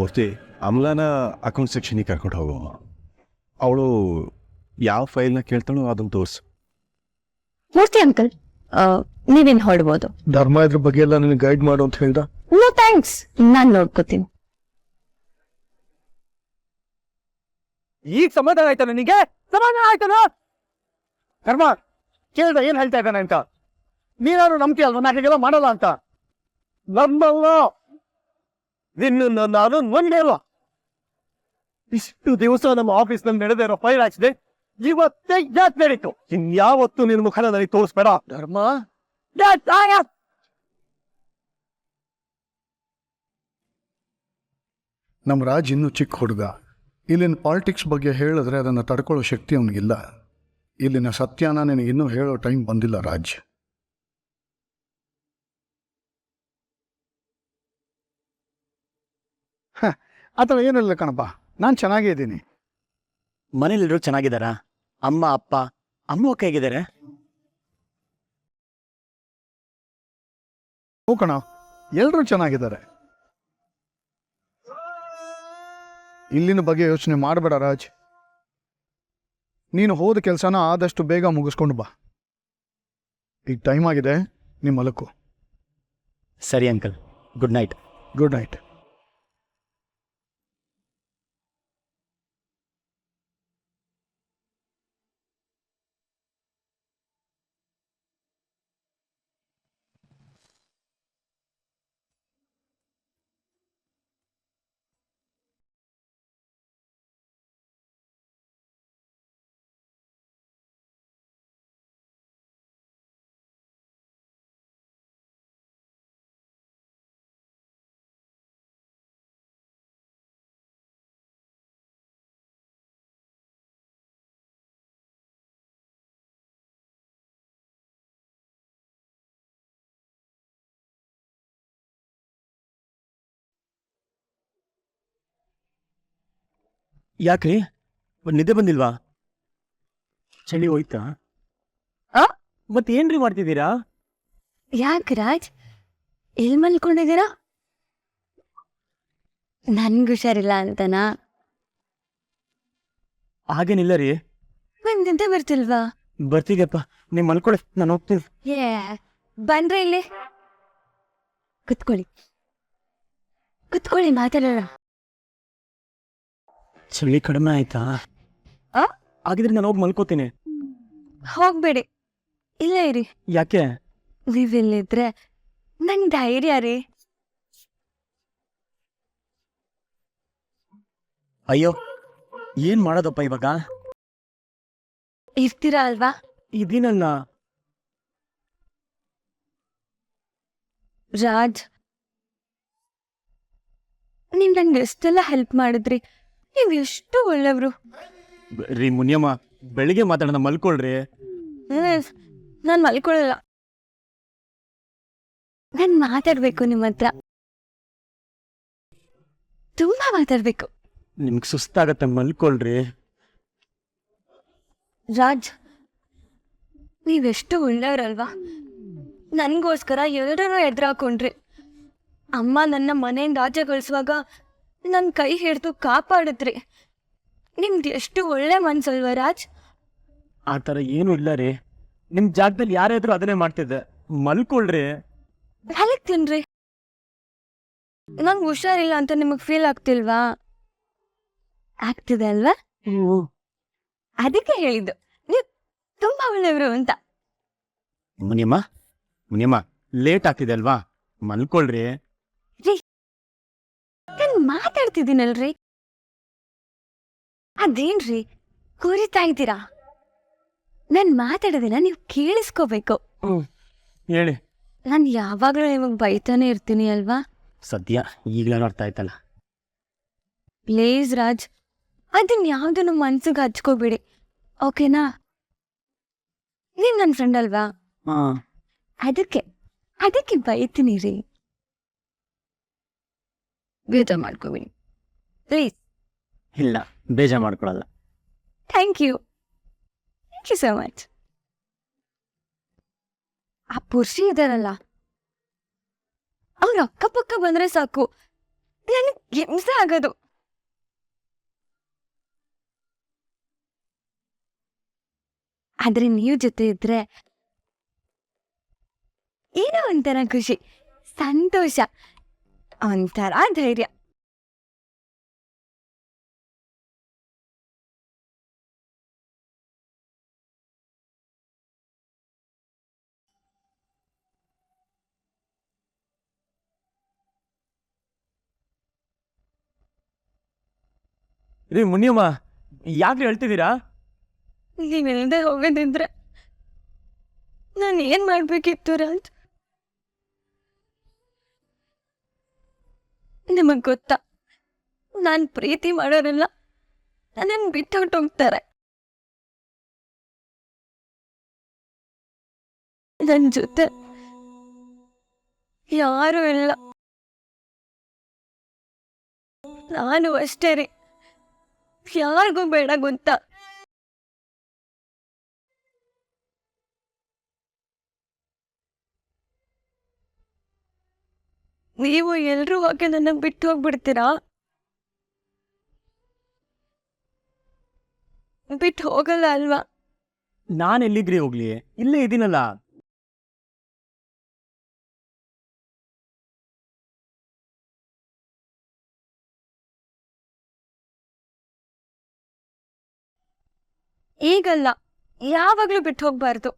ಮೂರ್ತಿ, ಅಮ್ಲಾನ account ಸೆಕ್ಷನಿಗೆ ಕರ್ಕೊಂಡು ಹೋಗೋ. ಅವಳು ಯಾವ ಫೈಲ್ನ ಕೇಳ್ತಾಳೋ ಅದನ್ನು ತೋರಿಸು. ಮೂರ್ತಿ ಅಂಕಲ್, ನೀವೇನು ಹೊಡ್ಬೋದು. ಧರ್ಮ ಇದ್ರ ಬಗ್ಗೆ ಎಲ್ಲ ನಿನಗೆ ಗೈಡ್ ಮಾಡು ಅಂತ ಹೇಳ್ದ. ನೋ ಥ್ಯಾಂಕ್ಸ್, ನಾನು ನೋಡ್ಕೋತೀನಿ. ಈಗ ಸಮಾಧಾನ ಆಯ್ತಾ ನಿನಗೆ? ಸಮಾಧಾನ ಆಯ್ತಾನ? ಧರ್ಮ ಕೇಳ್ದ ಏನ್ ಹೇಳ್ತಾ ಇದ್ದಾನೆ ಅಂತ. ನೀನಾದ್ರು ನಂಬಿಕೆ ಅಲ್ವಾ ನಾಕೆಲ್ಲ ಮಾಡಲ್ಲ ಅಂತ? ನಂಬಲ್ಲ. ನಿನ್ನ ನಾನು ಒಂದೇ ಅಲ್ವಾ. ಇಷ್ಟು ದಿವಸ ನಮ್ಮ ಆಫೀಸ್ನಲ್ಲಿ ನಡೆದಿರೋ ಫೈಲ್ ಆಕ್ಸಿದೆ ಇವತ್ತೇ ಯಾಕೆ ನಡೀತು? ಇನ್ಯಾವತ್ತು ನಿನ್ನ ಮುಖನ ನನಗೆ ತೋರಿಸ್ಬೇಡ ಧರ್ಮ. ನಮ್ಮ ರಾಜ್ ಇನ್ನೂ ಚಿಕ್ಕ ಹುಡುಗ. ಇಲ್ಲಿನ ಪಾಲಿಟಿಕ್ಸ್ ಬಗ್ಗೆ ಹೇಳಿದ್ರೆ ಅದನ್ನು ತಡ್ಕೊಳ್ಳೋ ಶಕ್ತಿ ಅವನಿಗಿಲ್ಲ. ಇಲ್ಲಿನ ಸತ್ಯನ ನಿನಗೆ ಇನ್ನೂ ಹೇಳೋ ಟೈಮ್ ಬಂದಿಲ್ಲ ರಾಜ್. ಆ ಥರ ಏನಿಲ್ಲ ಕಣಪ್ಪ, ನಾನು ಚೆನ್ನಾಗೇ ಇದ್ದೀನಿ. ಮನೇಲೆಲ್ಲರೂ ಚೆನ್ನಾಗಿದ್ದಾರಾ? ಅಮ್ಮ ಅಪ್ಪ ಅಮ್ಮ ಅಕ್ಕ ಹೇಗಿದ್ದಾರೆ? ಹ್ಞೂ ಕಣ, ಎಲ್ಲರೂ ಚೆನ್ನಾಗಿದ್ದಾರೆ. ಇಲ್ಲಿನ ಬಗ್ಗೆ ಯೋಚನೆ ಮಾಡಬೇಡ ರಾಜ್. ನೀನು ಹೋದ ಕೆಲಸನ ಆದಷ್ಟು ಬೇಗ ಮುಗಿಸ್ಕೊಂಡು ಬಾ. ಈಗ ಟೈಮ್ ಆಗಿದೆ, ನಿಮ್ಮ ಮಲಕ್ಕು. ಸರಿ uncle, good night. Good night. ಯಾಕ್ರಿ, ನಿದ್ದೆ ಬಂದಿಲ್ವಾ? ಚಳಿ ಹೋಯ್ತಾ? ಮತ್ತೇನ್ರಿ ಮಾಡ್ತಿದ್ದೀರಾ? ಯಾಕೆ ರಾಜ್, ಎಲ್ಲಿ ಮಲ್ಕೊಂಡಿದ್ದೀರಾ? ನನ್ಗೆ ಹುಷಾರಿಲ್ಲ ಅಂತನಾ? ಹಾಗೇನಿಲ್ಲ ರೀ. ಬಂದಿಂತ ಬರ್ತಿಲ್ವಾ? ಬರ್ತಿದ್ಯಪ್ಪ, ನೀವು ಮಲ್ಕೊಳೆ, ನಾನು ಹೋಗ್ತೀನಿ. ಏ ಬನ್ರಿ ಇಲ್ಲಿ, ಕುತ್ಕೊಳ್ಳಿ ಕುತ್ಕೊಳ್ಳಿ, ಮಾತಾಡೋಣ. ಚಳಿ ಕಡಿಮೆ ಆಯ್ತಾ? ಆ? ಹಾಗಿದ್ರೆ ನಾನು ಹೋಗಿ ಮಲ್ಕೋತೀನಿ. ಹೋಗ್ಬೇಡಿ, ಇಲ್ಲೇ ಇರಿ. ಯಾಕೆ? ನೀವಿಲ್ಲಿದ್ರೆ ನಂಗೆ ಧೈರ್ಯ ರೀ. ಅಯ್ಯೋ, ಏನ್ ಮಾಡೋದಪ್ಪ ಇವಾಗ? ಇರ್ತೀರಾ ಅಲ್ವಾ? ಇದೀನಲ್ಲ. ರಾಜ್, ನೀವ್ ನಂಗೆ ಎಷ್ಟೆಲ್ಲ ಹೆಲ್ಪ್ ಮಾಡಿದ್ರಿ. ನೀವ್ ಎಷ್ಟು ಒಳ್ಳೆಯವ್ರು. ರೀ ಮುನಿಯಮ್ಮ, ಬೆಳಿಗ್ಗೆ ಮಾತಾಡೋಣ, ಮಲ್ಕೊಳ್ರಿ. ನಾನು ಮಲ್ಕೊಳ್ಳಲ್ಲ, ನಾನು ಮಾತಾಡ್ಬೇಕು ನಿಮ್ಮ ಹತ್ರ, ತುಂಬಾ ಮಾತಾಡ್ಬೇಕು. ನಿಮ್ಗೆ ಸುಸ್ತಾಗತ್ತೆ, ಮಲ್ಕೊಳ್ರಿ. ರಾಜ್, ನೀವೆಷ್ಟು ಒಳ್ಳೆಯವ್ರಲ್ವಾ. ನನಗೋಸ್ಕರ ಎಲ್ಲರೂ ಎದುರಾಕೊಂಡ್ರಿ. ಅಮ್ಮ ನನ್ನ ಮನೆಯಿಂದ ಆಚೆ ಕಳಿಸುವಾಗ ನನ್ನ ಕೈ ಹಿಡಿದು ಕಾಪಾಡಿದ್ರಿ. ನಿಮ್ದು ಎಷ್ಟು ಒಳ್ಳೆ ಮನ್ಸಲ್ವಾ ರಾಜ್? ಆ ಥರ ಏನೂ ಇಲ್ಲ ರೀ. ನಿಮ್ಮ ಜಾಗದಲ್ಲಿ ಯಾರೇ ಇದ್ರು ಅದನ್ನೇ ಮಾಡ್ತಿದ್ದೆ. ಮಲ್ಕೊಳ್ರಿ. ಮಲಗ್ತೀನ್ರಿ. ನಂಗೆ ಹುಷಾರಿಲ್ಲ ಅಂತ ನಿಮಗೆ ಫೀಲ್ ಆಗ್ತಿಲ್ವಾ? ಆಗ್ತಿದೆ ಅಲ್ವಾ? ಅದಕ್ಕೆ ಹೇಳಿದ್ದು ನೀವು ತುಂಬಾ ಒಳ್ಳೆಯವರು ಅಂತ. ಮುನಿಯಮ್ಮ, ಮುನಿಯಮ್ಮ, ಲೇಟ್ ಆಗ್ತಿದೆ ಅಲ್ವಾ, ಮಲ್ಕೊಳ್ರಿ. ನಾನು ಮಾತಾಡ್ತಿದ್ದೀನಲ್ರಿ. ಅದೇನ್ರಿ ಕುರಿತಾ ಇದ್ದೀರಾ? ನಾನು ಮಾತಾಡೋದಿನ ನೀವು ಕೇಳಿಸ್ಕೋಬೇಕು. ಹೇಳಿ. ನಾನು ಯಾವಾಗಲೂ ನಿಮಗೆ ಬೈತಾನೆ ಇರ್ತೀನಿ ಅಲ್ವಾ? ಸದ್ಯ ಈಗಲೇ ನೋಡ್ತಾ ಇತ್ತಲ್ಲ. ಪ್ಲೀಸ್ ರಾಜ್, ಅದನ್ನ ಯಾವುದನ್ನು ಮನ್ಸಿಗೆ ಹಚ್ಕೋಬೇಡಿ, ಓಕೆನಾ? ನೀವು ನನ್ನ ಫ್ರೆಂಡ್ ಅಲ್ವಾ? ಅದಕ್ಕೆ ಬೈತೀನಿ ರೀ. ಬೇಜಾರು ಮಾಡ್ಕೋಬೇಡಿ ಪ್ಲೀಸ್. ಇಲ್ಲ, ಬೇಜಾರು ಮಾಡ್ಕೊಳಲ್ಲ. Thank you so much. ಆ ಪುರುಷಿ ಇದಾರಲ್ಲ, ಅವ್ರ ಅಕ್ಕಪಕ್ಕ ಬಂದ್ರೆ ಸಾಕು, ನನಗೆ ಹಿಂಸೆ ಆಗೋದು. ಆದ್ರೆ ನೀವು ಜೊತೆ ಇದ್ರೆ ಏನೋ ಒಂಥರ ಖುಷಿ, ಸಂತೋಷ, ಒಂಥರ ಧೈರ್ಯ. ರೀ ಮುನಿಯಮ್ಮ, ಯಾಕ್ರಿ ಹೇಳ್ತಿದ್ದೀರಾ? ನೀವಿಲ್ಲದೆ ಹೋಗೋದಿದ್ರೆ ನಾನು ಏನ್ ಮಾಡ್ಬೇಕಿತ್ತು ರಾಜ್? ನಿಮಗ್ ಗೊತ್ತಾ, ನಾನ್ ಪ್ರೀತಿ ಮಾಡೋರೆಲ್ಲ ನನ್ನನ್ನು ಬಿಟ್ಟು ಹೊರ್ಟೋಗ್ತಾರೆ. ನನ್ ಜೊತೆ ಯಾರು ಇಲ್ಲ. ನಾನು ಅಷ್ಟೇ ರೀ, ಯಾರಿಗೂ ಬೇಡ ಗೊತ್ತಾ. ನೀವು ಎಲ್ರೂ ಹೋಗಿ ನನ್ನ ಬಿಟ್ಟು ಹೋಗ್ಬಿಡ್ತೀರಾ? ಬಿಟ್ಟು ಹೋಗಲ್ಲ ಅಲ್ವಾ? ನಾನು ಎಲ್ಲಿಗ್ರಿ ಹೋಗ್ಲಿ, ಇಲ್ಲೇ ಇದೀನಲ್ಲ. ಈಗಲ್ಲ, ಯಾವಾಗ್ಲೂ ಬಿಟ್ಟು ಹೋಗ್ಬಾರ್ದು.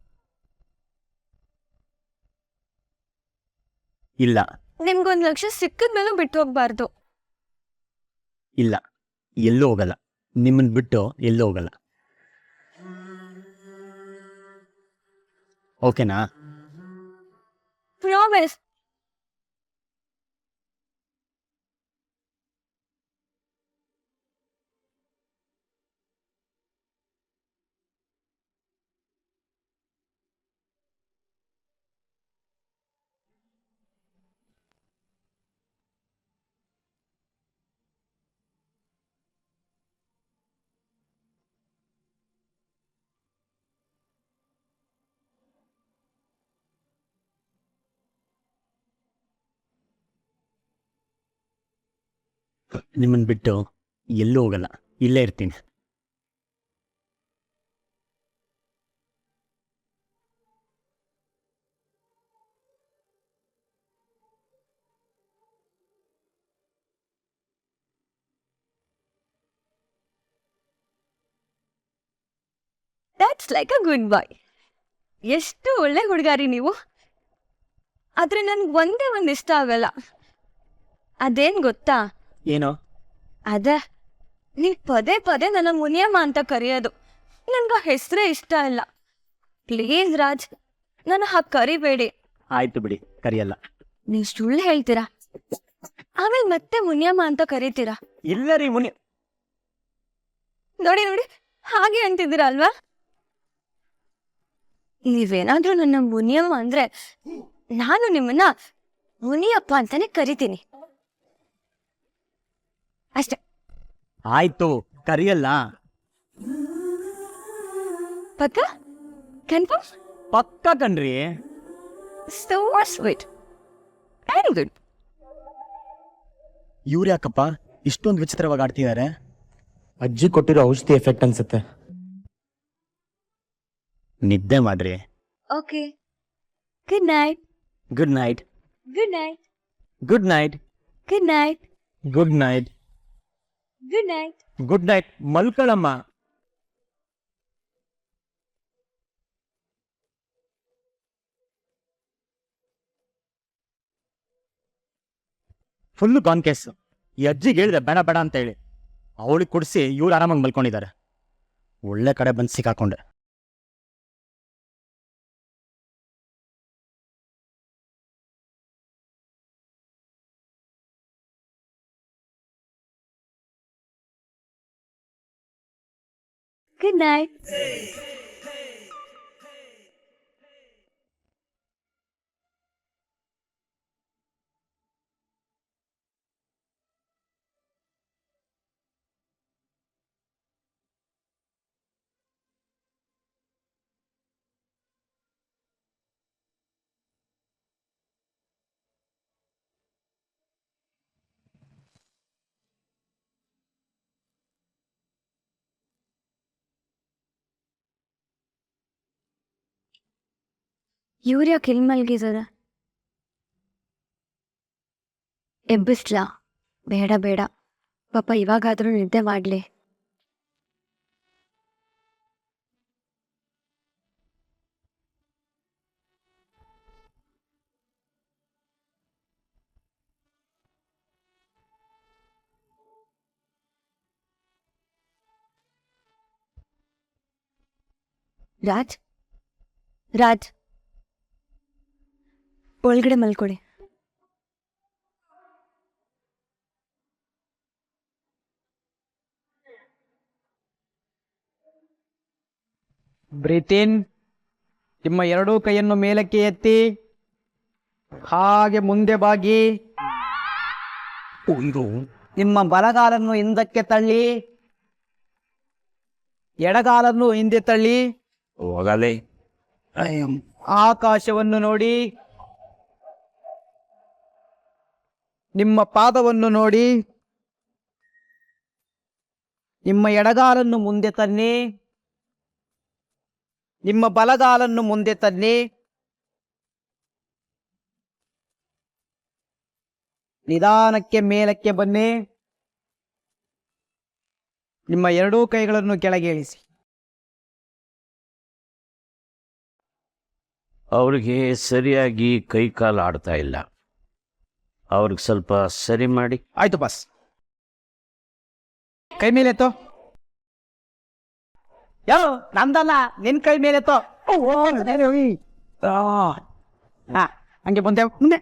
ಇಲ್ಲ ನಿಮ್ಗೊಂದ್ ಲಕ್ಷ ಸಿಕ್ಕಿದ್ಮೇಲೂ ಬಿಟ್ಟು ಹೋಗ್ಬಾರ್ದು. ಇಲ್ಲ, ಎಲ್ಲೂ ಹೋಗಲ್ಲ. ನಿಮ್ಮನ್ ಬಿಟ್ಟು ಎಲ್ಲೂ ಹೋಗಲ್ಲ. ಓಕೆನಾ? ಪ್ರಾಮಿಸ್. ನಿಮ್ಮನ್ ಬಿಟ್ಟು ಎಲ್ಲೂ ಹೋಗಲ್ಲ, ಇಲ್ಲೇ ಇರ್ತೀನಿ. ದಟ್ಸ್ ಲೈಕ್ ಅ ಗುಡ್ ಬಾಯ್. ಎಷ್ಟು ಒಳ್ಳೆ ಹುಡುಗಾರಿ ನೀವು. ಆದ್ರೆ ನನ್ಗೆ ಒಂದೇ ಒಂದು ಇಷ್ಟ ಆಗಲ್ಲ. ಅದೇನ್ ಗೊತ್ತಾ? ಏನೋ? ಅದೇ, ನೀವ್ ಪದೇ ಪದೇ ನನ್ನ ಮುನಿಯಮ್ಮ ಅಂತ ಕರೆಯೋದು. ನನ್ಗ ಹೆಸರೇ ಇಷ್ಟ ಇಲ್ಲ. ಪ್ಲೀಸ್ ರಾಜ್, ನನ್ನ ಹಾಗೆ ಕರಿಬೇಡಿ. ಆಯ್ತು ಬಿಡಿ, ಕರಿಯಲ್ಲ. ನೀವು ಸುಳ್ಳು ಹೇಳ್ತೀರಾ, ಆಮೇಲೆ ಮತ್ತೆ ಮುನಿಯಮ್ಮ ಅಂತ ಕರಿತೀರಾ. ಇಲ್ಲ ರೀ ಮುನಿ. ನೋಡಿ ನೋಡಿ, ಹಾಗೆ ಅಂತಿದ್ದೀರಾ ಅಲ್ವಾ? ನೀವೇನಾದ್ರೂ ನನ್ನ ಮುನಿಯಮ್ಮ ಅಂದ್ರೆ ನಾನು ನಿಮ್ಮನ್ನ ಮುನಿಯಪ್ಪ ಅಂತಾನೆ ಕರಿತೀನಿ ಅಷ್ಟೆ. ಆಯ್ತು, ಕರಿಯಲ್ಲ. ಪಕ್ಕ? ಕನ್ಫರ್ಮ್? ಪಕ್ಕ ಕಣ್ರಿ. So sweet. Very good. ಇವ್ರು ಯಾಕಪ್ಪ ಇಷ್ಟೊಂದು ವಿಚಿತ್ರವಾಗಿ ಆಡ್ತಿದ್ದಾರೆ? ಅಜ್ಜಿ ಕೊಟ್ಟಿರೋ ಔಷಧಿ ಎಫೆಕ್ಟ್ ಅನ್ಸುತ್ತೆ. ನಿದ್ದೆ ಮಾಡ್ರಿ. Okay. Good night. Good night. Good night. Good night. Good night. Good night. Good night. Good night. ಮಲ್ಕೊಳಮ್ಮ. ಫುಲ್ಲು ಕಾನ್ ಕೇಸ್. ಈ ಅಜ್ಜಿಗೆ ಹೇಳಿದೆ ಬೇಡ ಬೇಡ ಅಂತ ಹೇಳಿ, ಅವಳಿಗೆ ಕೊಡಿಸಿ ಇವ್ರು ಆರಾಮಾಗಿ ಮಲ್ಕೊಂಡಿದ್ದಾರೆ. ಒಳ್ಳೆ ಕಡೆ ಬಂದು ಸಿಕ್ಕಾಕೊಂಡೆ. Good night. ಇವ್ರು ಯಾಕೆ ಇಲ್ಲಿ ಮಲ್ಗಿದಾರೆ? ಎಬ್ಬಿಸ್ಲಾ? ಬೇಡ ಬೇಡ, ಪಾಪ ಇವಾಗಾದ್ರೂ ನಿದ್ದೆ ಮಾಡಲಿ. ರಾಜ್, ರಾಜ್, ಒಳಗಡೆ ಮಲ್ಕೊಡಿ. ಬ್ರೀತ್ ಇನ್. ನಿಮ್ಮ ಎರಡೂ ಕೈಯನ್ನು ಮೇಲಕ್ಕೆ ಎತ್ತಿ ಹಾಗೆ ಮುಂದೆ ಬಾಗಿ. ನಿಮ್ಮ ಬಲಗಾಲನ್ನು ಹಿಂದಕ್ಕೆ ತಳ್ಳಿ, ಎಡಗಾಲನ್ನು ಹಿಂದೆ ತಳ್ಳಿ. ಹೋಗಲೇ. ಆಕಾಶವನ್ನು ನೋಡಿ. ನಿಮ್ಮ ಪಾದವನ್ನು ನೋಡಿ. ನಿಮ್ಮ ಎಡಗಾಲನ್ನು ಮುಂದೆ ತನ್ನಿ, ನಿಮ್ಮ ಬಲಗಾಲನ್ನು ಮುಂದೆ ತನ್ನಿ. ನಿಧಾನಕ್ಕೆ ಮೇಲಕ್ಕೆ ಬನ್ನಿ. ನಿಮ್ಮ ಎರಡೂ ಕೈಗಳನ್ನು ಕೆಳಗೆ ಇಳಿಸಿ. ಅವ್ರಿಗೆ ಸರಿಯಾಗಿ ಕೈ ಕಾಲು ಆಡ್ತಾ ಇಲ್ಲ, ಅವ್ರಿಗೆ ಸ್ವಲ್ಪ ಸರಿ ಮಾಡಿ. ಆಯ್ತು ಬಾಸ್. ಕೈ ಮೇಲೆ ಎತ್ತೋ. ಯಾವ ನಂದಲ್ಲ, ನಿನ್ ಕೈ ಮೇಲೆ ಎತ್ತೋ. ಹಂಗೆ ಮುಂದೆ ಮುಂದೆ